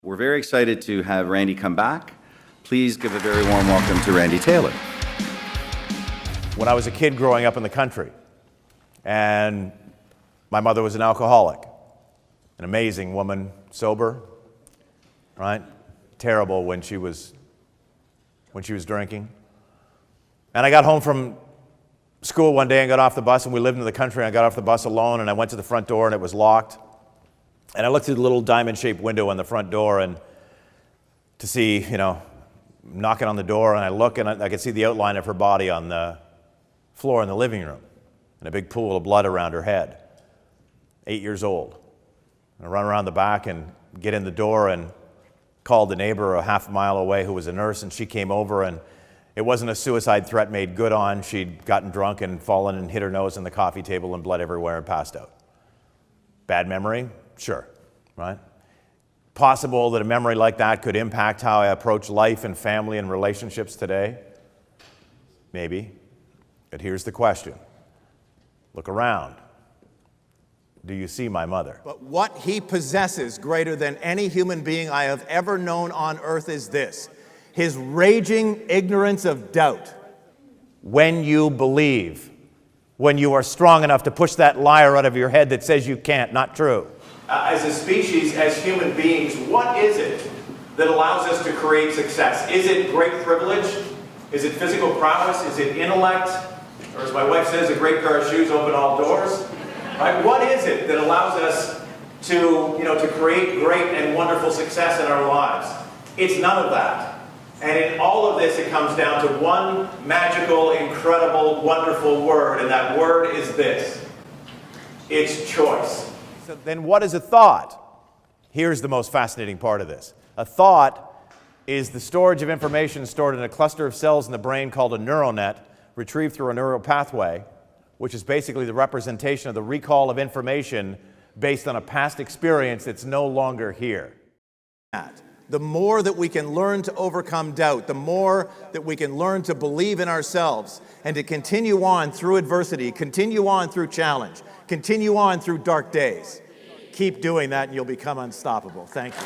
We're very excited to have Randy come back. Please give a very warm welcome to Randy Taylor. When I was a kid growing up in the country, and my mother was an alcoholic, an amazing woman, sober, right? Terrible when she was drinking. And I got home from school one day and got off the bus, and we lived in the country, and I got off the bus alone, and I went to the front door, and it was locked. And I looked through the little diamond-shaped window on the front door and to see, knocking on the door, and I look, and I could see the outline of her body on the floor in the living room, and a big pool of blood around her head. 8 years old. I run around the back and get in the door and called the neighbor a half a mile away who was a nurse, and she came over, and it wasn't a suicide threat made good on. She'd gotten drunk and fallen and hit her nose on the coffee table and blood everywhere and passed out. Bad memory? Sure, right? Possible that a memory like that could impact how I approach life and family and relationships today? Maybe. But here's the question. Look around. Do you see my mother? But what he possesses greater than any human being I have ever known on earth is this: his raging ignorance of doubt. When you believe, when you are strong enough to push that liar out of your head that says you can't, not true. As a species, as human beings, what is it that allows us to create success? Is it great privilege? Is it physical prowess? Is it intellect? Or as my wife says, a great pair of shoes open all doors? Right? What is it that allows us to create great and wonderful success in our lives? It's none of that. And in all of this, it comes down to one magical, incredible, wonderful word, and that word is this. It's choice. So then what is a thought? Here's the most fascinating part of this. A thought is the storage of information stored in a cluster of cells in the brain called a neural net, retrieved through a neural pathway, which is basically the representation of the recall of information based on a past experience that's no longer here. The more that we can learn to overcome doubt, the more that we can learn to believe in ourselves and to continue on through adversity, continue on through challenge, continue on through dark days. Keep doing that and you'll become unstoppable. Thank you.